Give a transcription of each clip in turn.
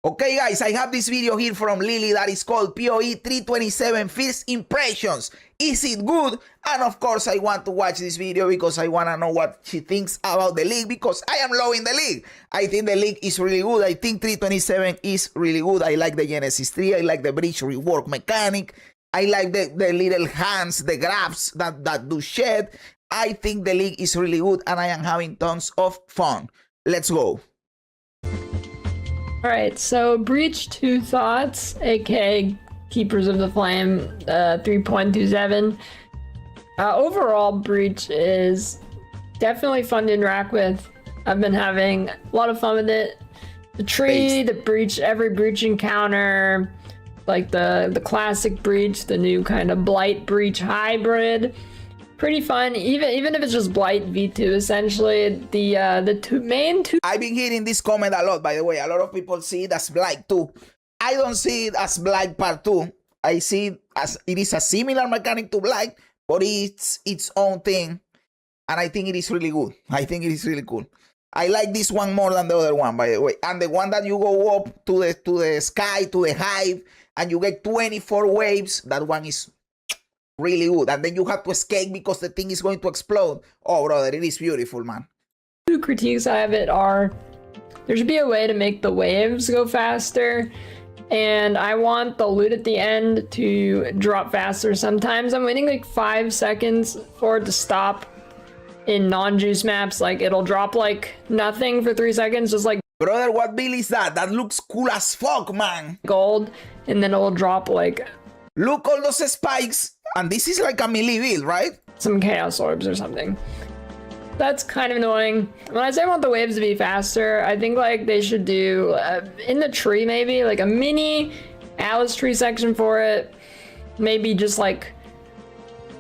Okay guys, I have this video here from Lily that is called PoE 3.27 First Impressions. Is it good? And of course I want to watch this video because I want to know what she thinks about the league, because I am loving the league. I think the league is really good. I think 3.27 is really good. I like the Genesis 3. I like the bridge rework mechanic. I like the little hands, the grabs that do shed. I think the league is really good and I am having tons of fun. Let's go. Alright, so Breach 2 Thoughts, aka Keepers of the Flame 3.27. Overall, Breach is definitely fun to interact with. I've been having a lot of fun with it. The tree, the breach, every breach encounter, like the classic breach, the new kind of blight breach hybrid. Pretty fun, even if it's just Blight V2, essentially. The main two. I've been hearing this comment a lot, by the way. A lot of people see it as Blight 2. I don't see it as Blight Part 2. I see it as it is a similar mechanic to Blight, but it's its own thing. And I think it is really good. I think it is really cool. I like this one more than the other one, by the way. And the one that you go up to the sky, to the hive, and you get 24 waves, that one is really good. And then you have to escape because the thing is going to explode. Oh brother, it is beautiful, man. Two critiques I have it are, there should be a way to make the waves go faster, and I want the loot at the end to drop faster. Sometimes I'm waiting like 5 seconds for it to stop in non-juice maps. Like it'll drop like nothing for 3 seconds, just like, brother, what build is that? That looks cool as fuck, man. Gold, and then it'll drop like, look, all those spikes. And this is like a melee build, right? Some chaos orbs or something. That's kind of annoying. When I say I want the waves to be faster, I think like they should do in the tree, maybe like a mini Alice tree section for it. Maybe just like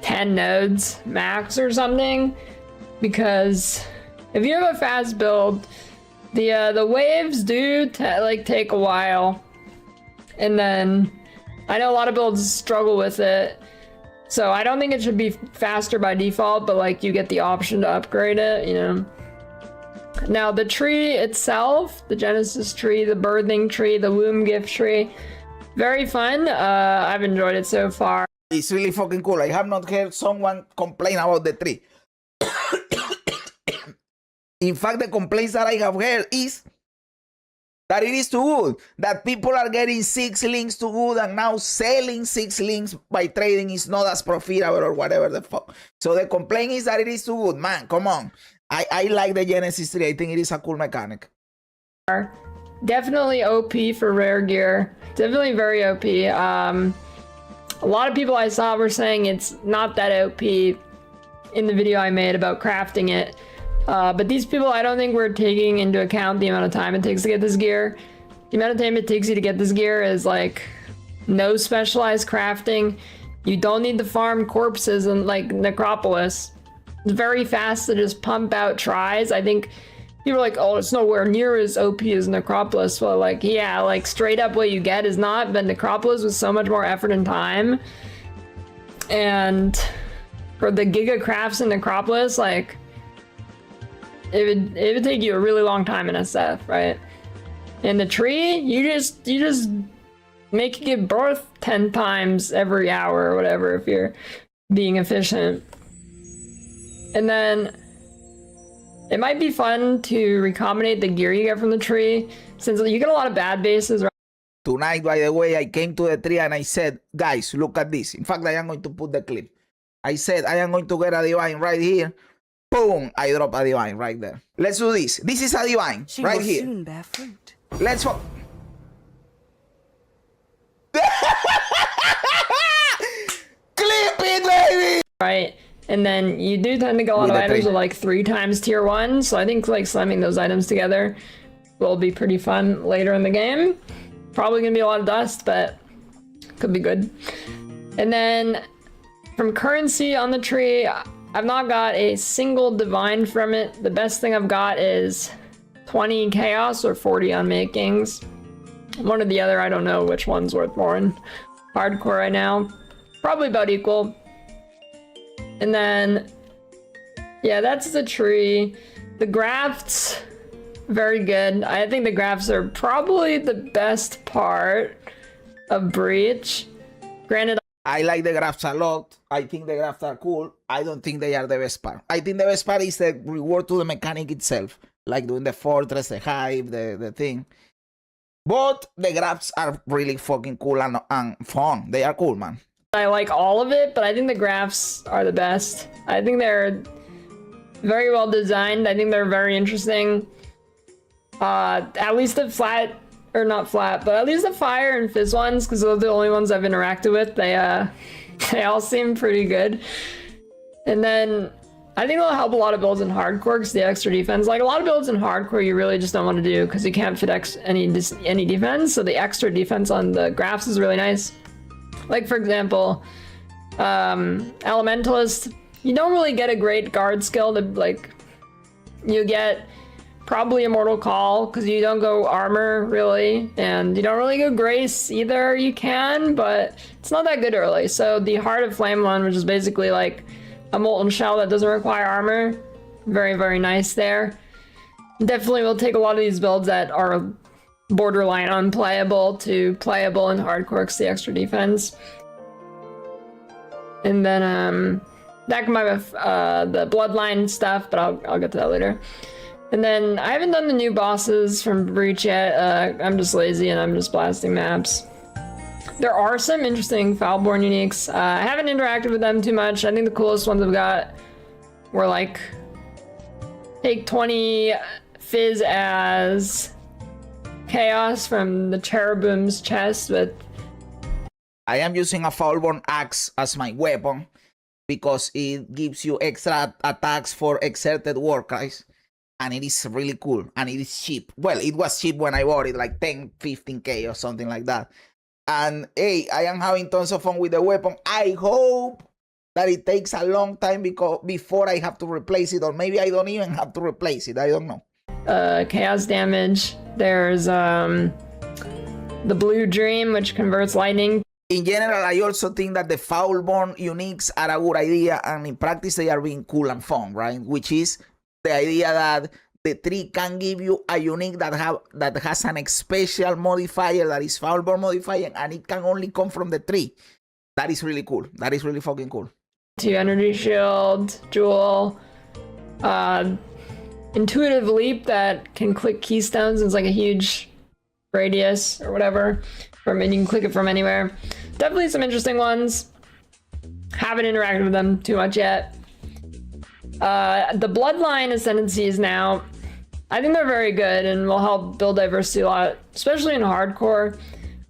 10 nodes max or something. Because if you have a fast build, the waves do take a while. And then I know a lot of builds struggle with it. So I don't think it should be faster by default, but like you get the option to upgrade it, you know. Now the tree itself, the Genesis tree, the birthing tree, the womb gift tree, very fun. I've enjoyed it so far. It's really fucking cool. I have not heard someone complain about the tree. In fact, the complaints that I have heard is that it is too good, that people are getting 6 links too good, and now selling 6 links by trading is not as profitable or whatever the fuck. So the complaint is that it is too good. Man, come on. I like the Genesis 3. I think it is a cool mechanic. Definitely OP for rare gear. Definitely very OP. A lot of people I saw were saying it's not that OP in the video I made about crafting it. But these people, I don't think we're taking into account the amount of time it takes to get this gear. The amount of time it takes you to get this gear is like no specialized crafting. You don't need to farm corpses and like Necropolis. It's very fast to just pump out tries. I think people are like, oh, it's nowhere near as OP as Necropolis. Well, like, yeah, like straight up what you get is not, but Necropolis was so much more effort and time. And for the giga crafts in Necropolis, like, it would take you a really long time in SF, right? In the tree, you just make it give birth 10 times every hour or whatever if you're being efficient. And then it might be fun to recombinate the gear you get from the tree, since you get a lot of bad bases, right? Tonight, by the way, I came to the tree and I said, guys, look at this. In fact, I am going to put the clip. I said I am going to get a divine right here. Boom! I drop a divine right there. Let's do this. This is a divine right here. Soon bear fruit. Let's go. Clip it, baby! Right. And then you do tend to get a lot of items with like 3 times tier 1. So I think like slamming those items together will be pretty fun later in the game. Probably gonna be a lot of dust, but could be good. And then from currency on the tree, I've not got a single divine from it. The best thing I've got is 20 chaos or 40 unmakings. One or the other, I don't know which one's worth more in hardcore right now. Probably about equal. And then, yeah, that's the tree. The grafts, very good. I think the graphs are probably the best part of Breach. Granted, I like the graphs a lot. I think the graphs are cool. I don't think they are the best part. I think the best part is the reward to the mechanic itself, like doing the fortress, the hive, the thing. But the graphs are really fucking cool and fun. They are cool, man. I like all of it, but I think the graphs are the best. I think they're very well designed. I think they're very interesting. At least the flat, or not flat, but at least the fire and fizz ones, because those are the only ones I've interacted with. They all seem pretty good. And then I think it'll help a lot of builds in hardcore because the extra defense, like a lot of builds in hardcore, you really just don't want to do because you can't fit any defense. So the extra defense on the graphs is really nice. Like for example, Elementalist, you don't really get a great guard skill to like, you get probably Immortal Call because you don't go armor really, and you don't really go grace either. You can, but it's not that good early. So the Heart of Flame one, which is basically like a molten shell that doesn't require armor, very, very nice there. Definitely will take a lot of these builds that are borderline unplayable to playable in hardcore because the extra defense. And then that combined with the Bloodline stuff, but I'll get to that later. And then I haven't done the new bosses from Breach yet. I'm just lazy and I'm just blasting maps. There are some interesting Foulborn uniques. I haven't interacted with them too much. I think the coolest ones I've got were like, take 20 Fizz as Chaos from the Cherubim's chest with... I am using a Foulborn axe as my weapon because it gives you extra attacks for exerted work, guys. And it is really cool, and it is cheap. Well, it was cheap when I bought it, like 10, 15k or something like that. And hey, I am having tons of fun with the weapon. I hope that it takes a long time before I have to replace it, or maybe I don't even have to replace it. I don't know. Chaos damage. There's the Blue Dream, which converts lightning. In general, I also think that the Foulborn uniques are a good idea, and in practice they are being cool and fun, right? Which is the idea that the tree can give you a unique that has an special modifier that is Foulborn modifier, and it can only come from the tree. That is really cool. That is really fucking cool. 2 energy shield, jewel, intuitive leap that can click keystones. It's like a huge radius or whatever, and you can click it from anywhere. Definitely some interesting ones. Haven't interacted with them too much yet. The Bloodline Ascendancies now, I think they're very good and will help build diversity a lot, especially in hardcore,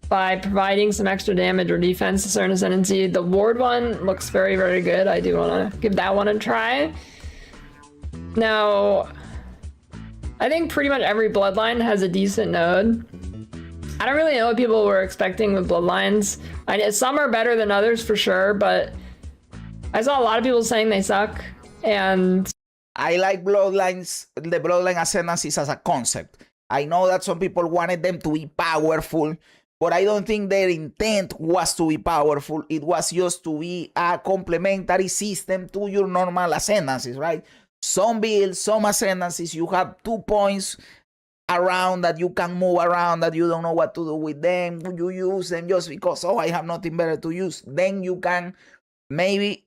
by providing some extra damage or defense to certain Ascendancy. The Ward one looks very, very good. I do want to give that one a try. Now, I think pretty much every Bloodline has a decent node. I don't really know what people were expecting with Bloodlines. Some are better than others for sure, but I saw a lot of people saying they suck. And I like Bloodlines, the Bloodline Ascendancies as a concept. I know that some people wanted them to be powerful, but I don't think their intent was to be powerful. It was just to be a complementary system to your normal Ascendancies, right? Some builds, some Ascendancies, you have 2 points around that you can move around, that you don't know what to do with them. You use them just because, oh, I have nothing better to use. Then you can maybe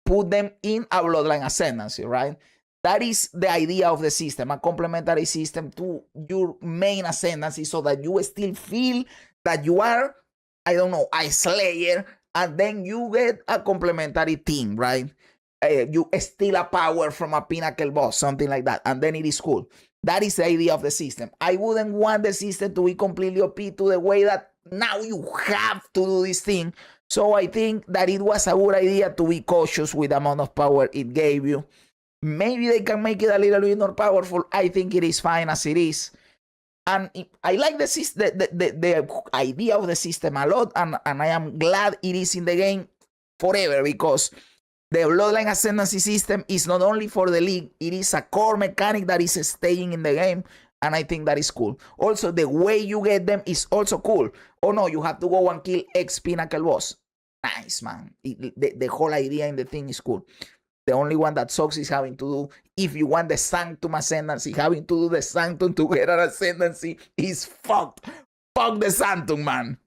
put them in a Bloodline Ascendancy, right? That is the idea of the system, a complementary system to your main Ascendancy, so that you still feel that you are, I don't know, a Slayer, and then you get a complementary team, right? You steal a power from a Pinnacle boss, something like that, and then it is cool. That is the idea of the system. I wouldn't want the system to be completely OP to the way that now you have to do this thing. So I think that it was a good idea to be cautious with the amount of power it gave you. Maybe they can make it a little bit more powerful. I think it is fine as it is. And I like the idea of the system a lot, and I am glad it is in the game forever, because the Bloodline Ascendancy system is not only for the league, it is a core mechanic that is staying in the game, and I think that is cool. Also, the way you get them is also cool. Oh no, you have to go and kill X Pinnacle boss. Nice, man. The whole idea in the thing is cool. The only one that sucks is having to do, if you want the Sanctum Ascendancy, having to do the Sanctum to get an Ascendancy is fucked. Fuck the Sanctum, man.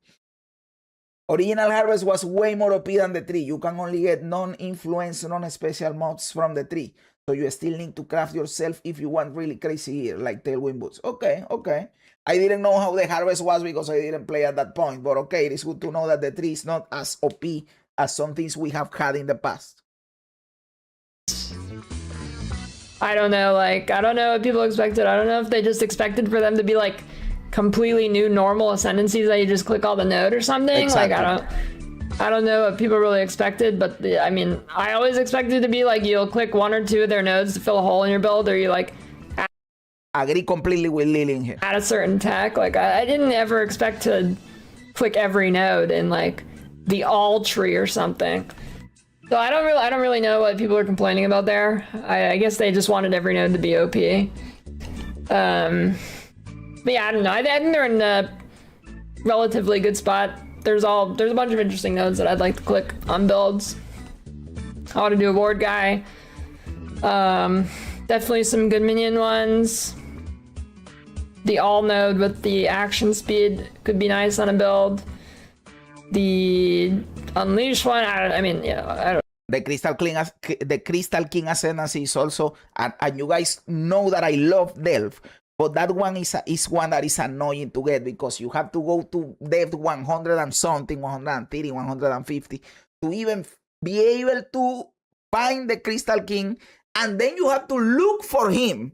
Original Harvest was way more OP than the tree. You can only get non-influence, non-special mods from the tree. So you still need to craft yourself if you want really crazy gear, like Tailwind Boots. Okay, okay. I didn't know how the Harvest was because I didn't play at that point. But okay, it is good to know that the tree is not as OP as some things we have had in the past. I don't know, like, I don't know what people expected. I don't know if they just expected for them to be like completely new normal ascendancies that you just click all the node or something. Exactly. Like, I don't know what people really expected, but I mean, I always expected to be like, you'll click one or two of their nodes to fill a hole in your build, or you like Agree completely with Lillian here. add a certain tech. Like, I didn't ever expect to click every node in like the all tree or something. So I don't really know what people are complaining about there. I guess they just wanted every node to be OP. But yeah, I don't know. I think they're in a relatively good spot. There's a bunch of interesting nodes that I'd like to click on builds. I want to do a ward guy. Definitely some good minion ones. The all node with the action speed could be nice on a build. The Unleash one, I mean, yeah, I don't. The Crystal King Ascendancy is also, and you guys know that I love Delve, but that one is one that is annoying to get because you have to go to Delve 100 and something, 130, 150 to even be able to find the Crystal King, and then you have to look for him.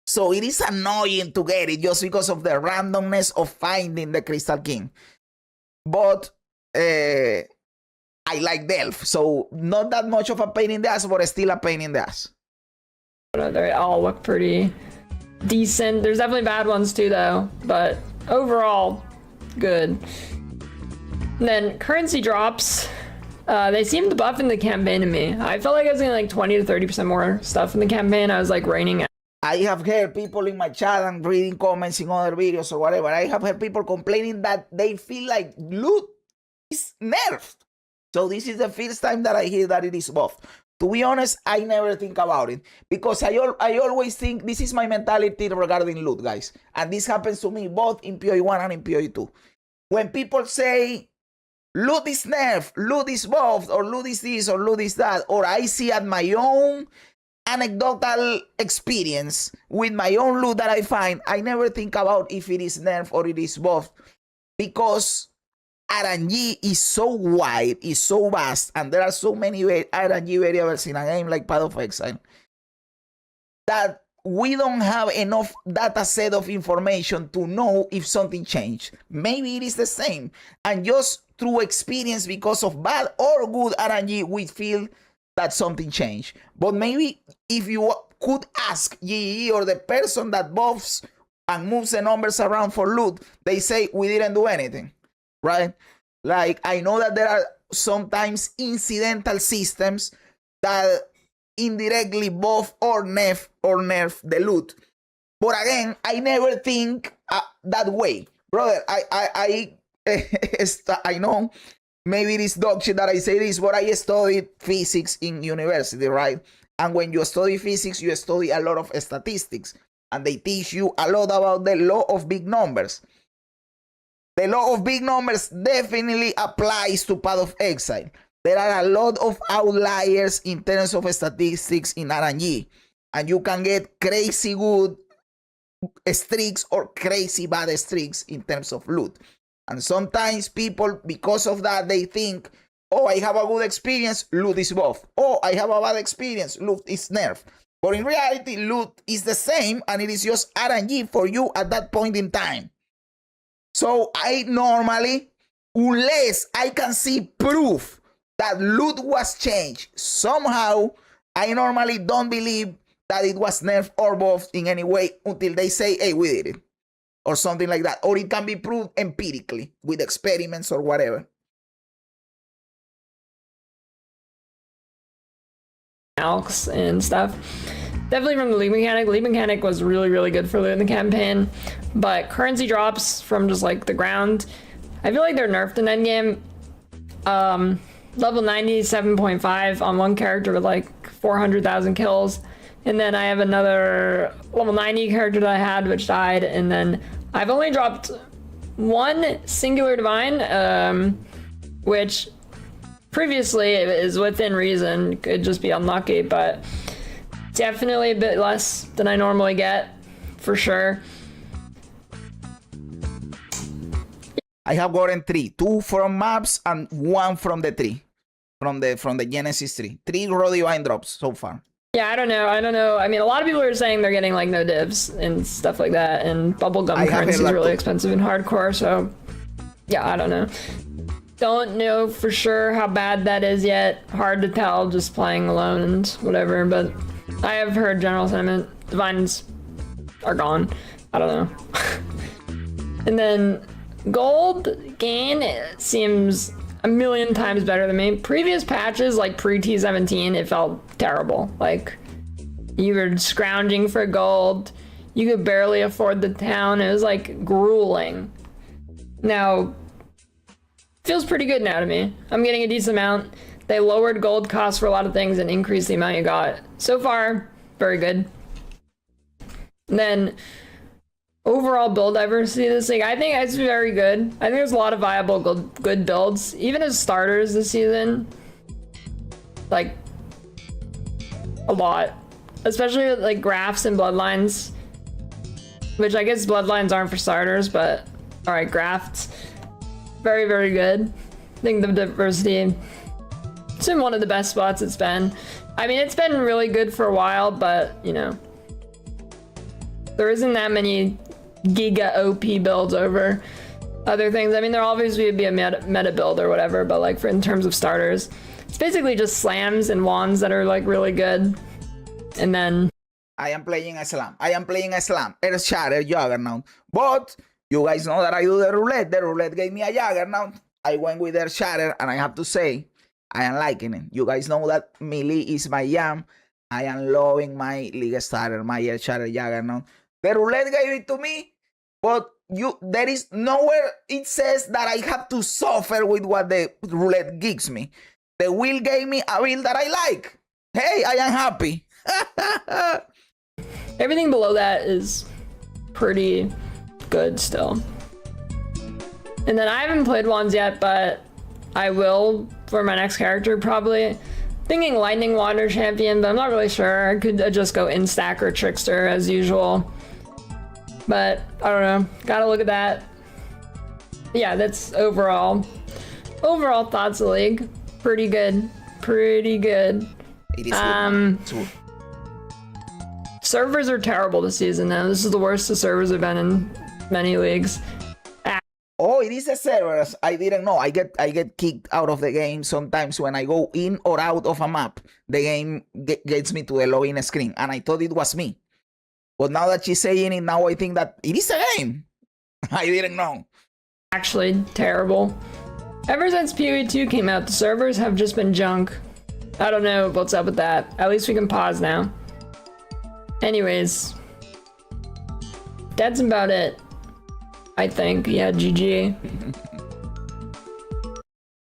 So it is annoying to get it just because of the randomness of finding the Crystal King. But I like Delve, so not that much of a pain in the ass, but still a pain in the ass. They all look pretty decent. There's definitely bad ones too, though, but overall, good. And then currency drops. They seem to buff in the campaign to me. I felt like I was getting like 20 to 30% more stuff in the campaign. I was like raining. I have heard people in my chat and reading comments in other videos or whatever. I have heard people complaining that they feel like loot is nerfed. So this is the first time that I hear that it is buffed. To be honest, I never think about it because I always think, this is my mentality regarding loot, guys. And this happens to me both in PoE 1 and in PoE 2. When people say loot is nerfed, loot is buffed, or loot is this, or loot is that, or I see at my own anecdotal experience with my own loot that I find, I never think about if it is nerfed or it is buffed because RNG is so wide, is so vast, and there are so many RNG variables in a game like Path of Exile that we don't have enough data set of information to know if something changed. Maybe it is the same, and just through experience because of bad or good RNG, we feel that something changed. But maybe if you could ask GE or the person that buffs and moves the numbers around for loot, they say we didn't do anything. Right? Like, I know that there are sometimes incidental systems that indirectly buff or nerf the loot. But again, I never think that way. Brother, I know maybe it is dog shit that I say this, but I studied physics in university, right? And when you study physics, you study a lot of statistics. And they teach you a lot about the law of big numbers. The law of big numbers definitely applies to Path of Exile. There are a lot of outliers in terms of statistics in RNG. And you can get crazy good streaks or crazy bad streaks in terms of loot. And sometimes people, because of that, they think, oh, I have a good experience, loot is buff. Oh, I have a bad experience, loot is nerf. But in reality, loot is the same, and it is just RNG for you at that point in time. So I normally, unless I can see proof that loot was changed, somehow I normally don't believe that it was nerfed or buffed in any way until they say, hey, we did it. Or something like that. Or it can be proved empirically with experiments or whatever. Alks and stuff. Definitely from the league mechanic. League mechanic was really, really good for loot in the campaign. But currency drops from just like the ground, I feel like they're nerfed in endgame. Level 97.5 on one character with like 400,000 kills. And then I have another level 90 character that I had, which died. And then I've only dropped one singular divine, which previously is within reason, could just be unlucky, but definitely a bit less than I normally get, for sure. I have gotten 3, 2 from maps and 1 from the 3, from the Genesis 3. 3 raw divine drops so far. Yeah, I don't know. I mean, a lot of people are saying they're getting like no divs and stuff like that, and bubblegum currency is really expensive in hardcore, so yeah, I don't know. Don't know for sure how bad that is yet. Hard to tell just playing alone and whatever, but I have heard general sentiment. Divines are gone. I don't know. And then gold gain seems a million times better than me. Previous patches, like pre-T17, it felt terrible. Like, you were scrounging for gold. You could barely afford the town. It was like grueling. Now, feels pretty good now to me. I'm getting a decent amount. They lowered gold costs for a lot of things and increased the amount you got. So far, very good. And then overall build diversity this thing, I think it's very good. I think there's a lot of viable good builds, even as starters this season. Like, a lot. Especially with, like, graphs and bloodlines. Which I guess bloodlines aren't for starters, but alright, grafts. Very, very good. I think the diversity, it's in one of the best spots it's been. I mean, it's been really good for a while, but, you know, there isn't that many giga OP builds over other things. I mean, there'll obviously be a meta build or whatever, but like in terms of starters, it's basically just slams and wands that are like really good. And then I am playing a slam. Earth Shatter, Juggernaut. But you guys know that I do the roulette. The roulette gave me a Juggernaut. I went with Earth Shatter, and I have to say, I am liking it. You guys know that melee is my jam. I am loving my League Starter, my Earth Shatter Juggernaut. The roulette gave it to me, but there is nowhere it says that I have to suffer with what the roulette gives me. The wheel gave me a build that I like. Hey, I am happy. Everything below that is pretty good still. And then I haven't played wands yet, but I will for my next character probably. Thinking Lightning Water Champion, but I'm not really sure. I could just go Instack or Trickster as usual. But I don't know. Gotta look at that. Yeah, that's overall thoughts of the league. Pretty good. Pretty good. It is good. Servers are terrible this season now. This is the worst the servers have been in many leagues. Oh, it is a servers. I didn't know. I get kicked out of the game sometimes when I go in or out of a map. The game gets me to the login screen, and I thought it was me. But now that she's saying it, now I think that it is a game. I didn't know. Actually, terrible. Ever since PoE 2 came out, the servers have just been junk. I don't know what's up with that. At least we can pause now. Anyways, that's about it. I think, yeah, GG.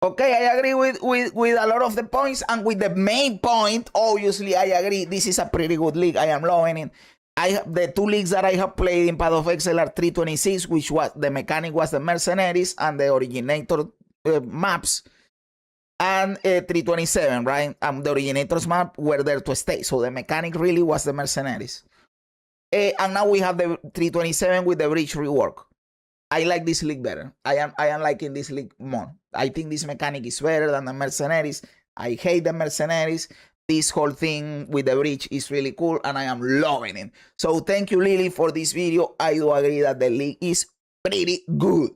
Okay, I agree with a lot of the points, and with the main point, obviously, I agree. This is a pretty good league. I am loving it. The two leagues that I have played in Path of Exile are 3.26, which was the mechanic was the mercenaries and the originator maps, and 3.27, right? The originators map were there to stay, so the mechanic really was the mercenaries. And now we have the 3.27 with the bridge rework. I like this league better. I am liking this league more. I think this mechanic is better than the mercenaries. I hate the mercenaries. This whole thing with the bridge is really cool, and I am loving it. So thank you, Lily, for this video. I do agree that the league is pretty good.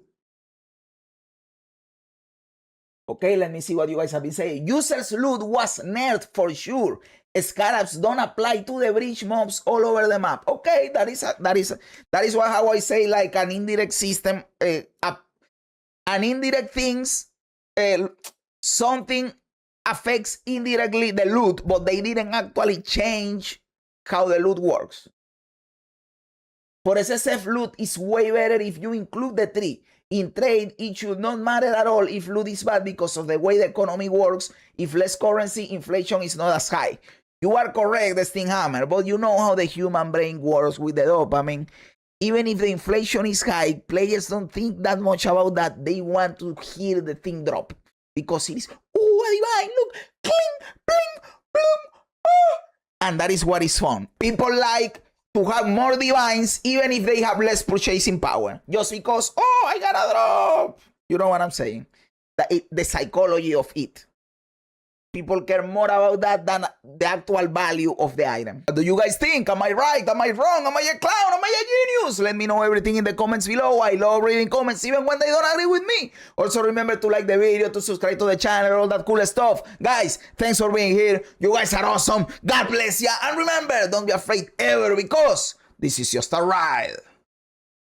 Okay, let me see what you guys have been saying. Users loot was nerfed for sure. Scarabs don't apply to the bridge mobs all over the map. Okay, that is how I say, like an indirect system, an indirect things, something affects indirectly the loot, but they didn't actually change how the loot works. For SSF, loot is way better if you include the tree. In trade, it should not matter at all if loot is bad because of the way the economy works. If less currency, inflation is not as high. You are correct, the Steam Hammer, but you know how the human brain works with the dopamine. Even if the inflation is high, players don't think that much about that. They want to hear the thing drop because it is, oh, a divine, look, cling, bling, bloom, oh. And that is what is fun. People like to have more divines even if they have less purchasing power. Just because, oh, I got a drop. You know what I'm saying? The psychology of it. People care more about that than the actual value of the item. What do you guys think? Am I right? Am I wrong? Am I a clown? Am I a genius? Let me know everything in the comments below. I love reading comments even when they don't agree with me. Also remember to like the video, to subscribe to the channel, all that cool stuff. Guys, thanks for being here. You guys are awesome. God bless ya. And remember, don't be afraid ever because this is just a ride.